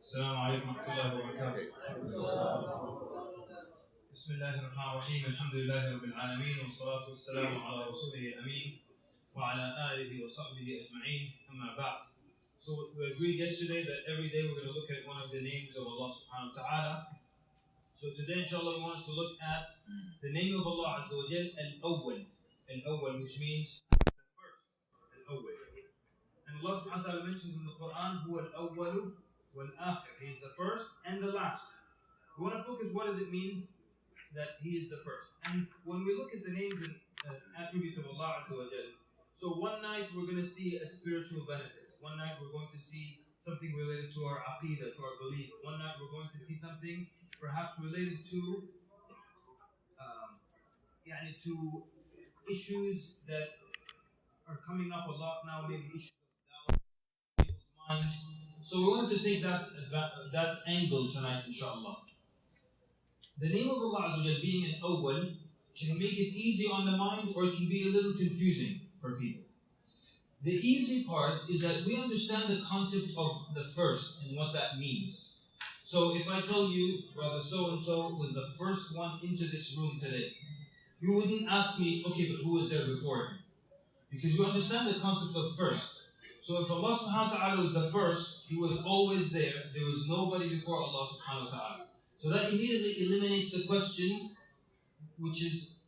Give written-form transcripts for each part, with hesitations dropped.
السلام عليكم ورحمة الله وبركاته. بسم الله الرحمن الرحيم. الحمد لله رب العالمين والصلاة والسلام على رسوله الأمين وعلى آله وصحبه أجمعين. أما بعد. So we agreed yesterday that every day we're going to look at one of the names of Allah subhanahu wa ta'ala. So today inshallah we want to look at the name of Allah Azza wa Jal, Al-Awwal. Al-Awwal, which means the first. Al-Awwal. And Allah subhanahu wa ta'ala mentions in the Quran, Huwa al-Awwalu wal-Akhir. He is the first and the last. We want to focus, what does it mean that He is the first? And when we look at the names and attributes of Allah Azza wa Jal, so one night we're going to see a spiritual benefit. One night we're going to see something related to our aqidah, to our belief. One night we're going to see something perhaps related to to issues that are coming up a lot now, maybe issues of doubt, people's minds. So we want to take that angle tonight, inshallah. The name of Allah Azza wa Jal being an Awwal can make it easy on the mind, or it can be a little confusing for people. The easy part is that we understand the concept of the first and what that means. So if I tell you, brother so-and-so was the first one into this room today, you wouldn't ask me, okay, but who was there before him? Because you understand the concept of first. So if Allah subhanahu wa ta'ala was the first, He was always there. There was nobody before Allah subhanahu wa ta'ala. So that immediately eliminates the question, which is,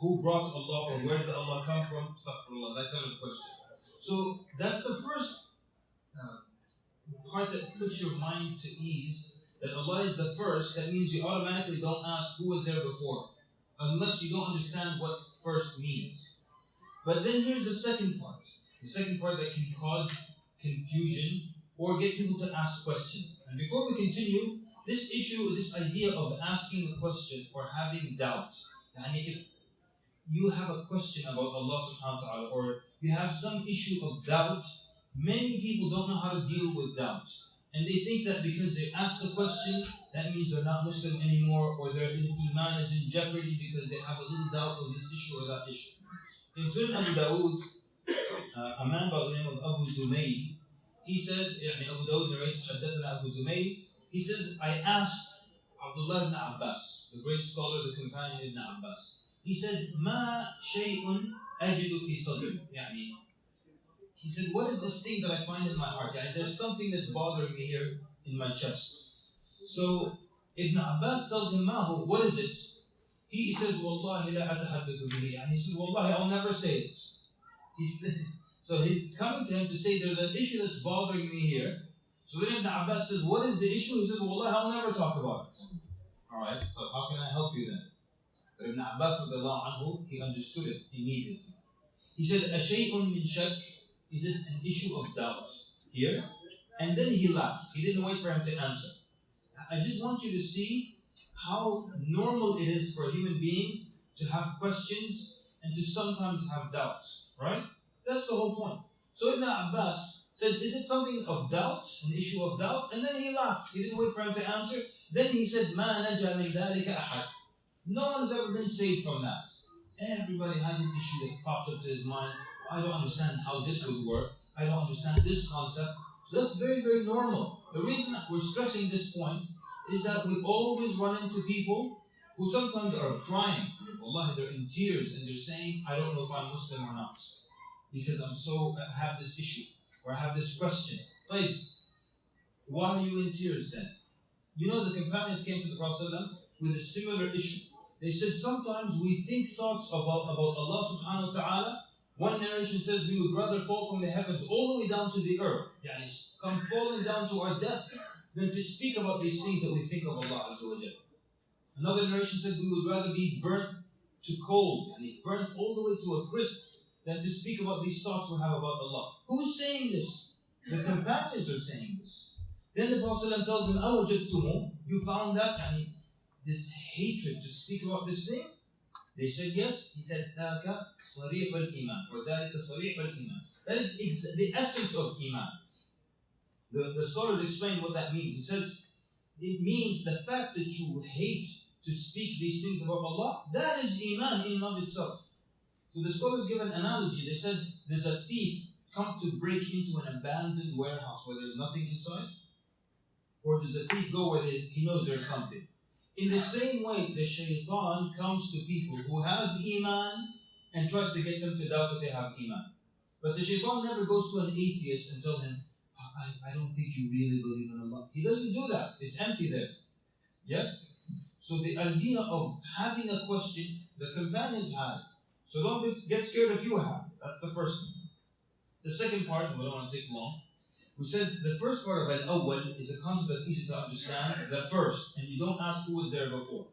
who brought Allah, or where did Allah come from? Astaghfirullah, that kind of question. So that's the first part that puts your mind to ease, that Allah is the first. That means you automatically don't ask who was there before, unless you don't understand what first means. But then here's the second part. The second part that can cause confusion or get people to ask questions. And before we continue, this issue, this idea of asking a question or having doubt, if you have a question about Allah subhanahu wa ta'ala, or you have some issue of doubt, many people don't know how to deal with doubt. And they think that because they asked a question, that means they're not Muslim anymore, or their iman is in jeopardy because they have a little doubt of this issue or that issue. In Sunan Abu Dawood, a man by the name of Abu Zumayl, he says, Abu Dawood narrates, Haddathana Abu Zumayl, he says, I asked Abdullah ibn Abbas, the great scholar, the companion Ibn Abbas. He said, Ma shay'un ajidu fi sadri. He said, what is this thing that I find in my heart? There's something that's bothering me here in my chest. So Ibn Abbas tells him, Mahu, what is it? He says, Wallahi la atahaddathu bihi. He says, Wallahi, I'll never say it. So he's coming to him to say, there's an issue that's bothering me here. So then Ibn Abbas says, what is the issue? He says, Wallahi, I'll never talk about it. Alright, so how can I help you then? But Ibn Abbas, he understood it immediately. He said, Ashay'un min shak, is it an issue of doubt here? And then he laughed. He didn't wait for him to answer. I just want you to see how normal it is for a human being to have questions and to sometimes have doubt, right? That's the whole point. So Ibn Abbas said, is it something of doubt, an issue of doubt? And then he laughed. He didn't wait for him to answer. Then he said, مَا نَجَى مِنْ ذَلِكَ أَحَدٍ. No one has ever been saved from that. Everybody has an issue that pops up to his mind. I don't understand how this would work. I don't understand this concept. So that's very, very normal. The reason that we're stressing this point is that we always run into people who sometimes are crying. Wallahi, they're in tears and they're saying, I don't know if I'm Muslim or not, because I have this issue, or I have this question. Like, why are you in tears then? You know, the companions came to the Prophet ﷺ with a similar issue. They said, sometimes we think thoughts about Allah subhanahu wa ta'ala. One narration says we would rather fall from the heavens all the way down to the earth, come falling down to our death, than to speak about these things that we think of Allah Azza wa Jal. Another narration said we would rather be burnt to coal, burnt all the way to a crisp, than to speak about these thoughts we have about Allah. Who's saying this? The companions are saying this. Then the Prophet ﷺ tells them, أَوَجَدْتُمُ, you found that, this hatred to speak about this thing? They said yes. He said, ذَاكَ صَرِيحُ الْإِيمَانِ, or ذَلِكَ صَرِيحُ الْإِيمَانِ. That is the essence of Iman. The scholars explain what that means. He says, it means the fact that you hate to speak these things about Allah, that is Iman in and of itself. So the scholars give an analogy. They said, there's a thief come to break into an abandoned warehouse where there's nothing inside. Or does the thief go where he knows there's something? In the same way, the shaitan comes to people who have iman and tries to get them to doubt that they have iman. But the shaitan never goes to an atheist and tell him, I don't think you really believe in Allah. He doesn't do that. It's empty there. Yes? So the idea of having a question, the companions had it. So don't get scared if you have it. That's the first thing. The second part, and we don't want to take long, we said the first part of Awwal is a concept that's easy to understand, the first, and you don't ask who was there before.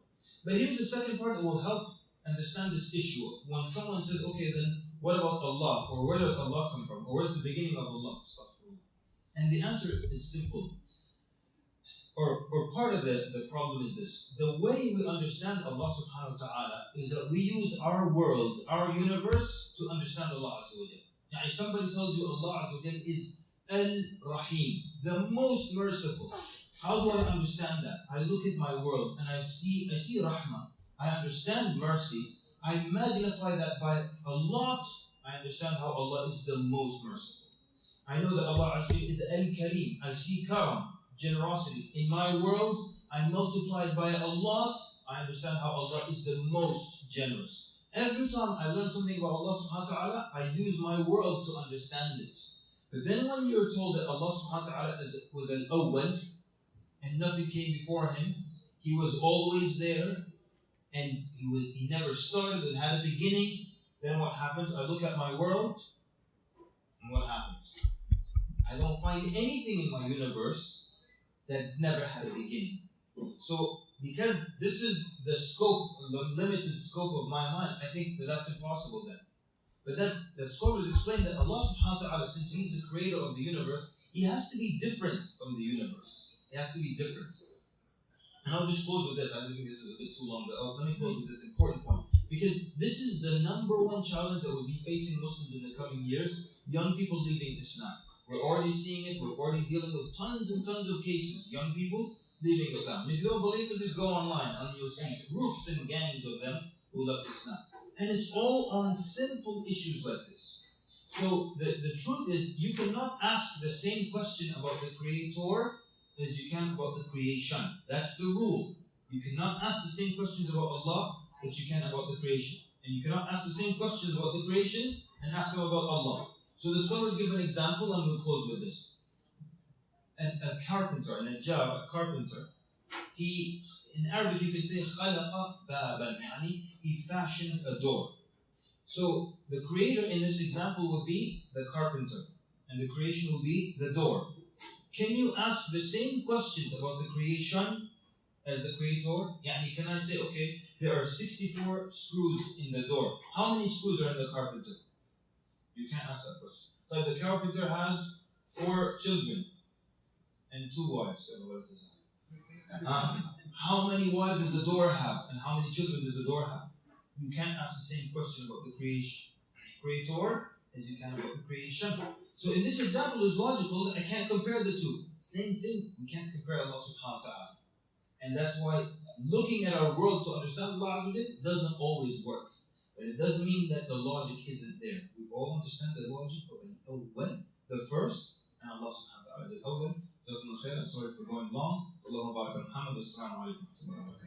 But here's the second part that will help understand this issue. When someone says, okay, then what about Allah? Or where did Allah come from? Or where's the beginning of Allah? And the answer is simple. Or part of the problem is this. The way we understand Allah subhanahu wa ta'ala is that we use our world, our universe, to understand Allah Azza wa Jal. If somebody tells you Allah Azza wa Jal is Al-Rahim, the most merciful, how do I understand that? I look at my world and I see Rahmah. I understand mercy. I magnify that by a lot. I understand how Allah is the most merciful. I know that Allah Azza wa Jal is Al-Kareem. I see Karam, generosity. In my world, I multiply it by a lot. I understand how Allah is the most generous. Every time I learn something about Allah subhanahu wa ta'ala, I use my world to understand it. But then when you're told that Allah subhanahu wa ta'ala was an Awwal, and nothing came before him, he was always there, and he never started and had a beginning, then what happens? I look at my world, and what happens? I don't find anything in my universe that never had a beginning. So, because this is the scope, the limited scope of my mind, I think that that's impossible then. But then the scholars explain that Allah subhanahu wa ta'ala, since He's the creator of the universe, He has to be different from the universe. He has to be different. And I'll just close with this. I think this is a bit too long, but let me close with this important point. Because this is the number one challenge that will be facing Muslims in the coming years. Young people leaving Islam. We're already seeing it. We're already dealing with tons and tons of cases. Young people leaving Islam. And if you don't believe it, just go online and you'll see groups and gangs of them who left Islam. And it's all on simple issues like this. So the truth is, you cannot ask the same question about the Creator as you can about the creation. That's the rule. You cannot ask the same questions about Allah that you can about the creation. And you cannot ask the same questions about the creation and ask them about Allah. So the scholars give an example and we'll close with this. A carpenter, a najjar, a carpenter, in Arabic you can say خَلَقَ بَابًا, يعني he fashioned a door. So the creator in this example will be the carpenter, and the creation will be the door. Can you ask the same questions about the creation as the creator? Yani can I say, okay, there are 64 screws in the door. How many screws are in the carpenter? You can't ask that question. So the carpenter has 4 children and 2 wives. How many wives does the door have, and how many children does the door have? You can't ask the same question about the creator as you can about the creation. So in this example, it's logical that I can't compare the two. Same thing, we can't compare Allah subhanahu wa ta'ala. And that's why looking at our world to understand Allah Azza wa Jal doesn't always work. But it doesn't mean that the logic isn't there. We all understand the logic of an Awwal, the first, and Allah subhanahu wa ta'ala is an Awwal. I'm sorry for going long. Sallallahu alaihi wa sallam. Assalamu alaikum.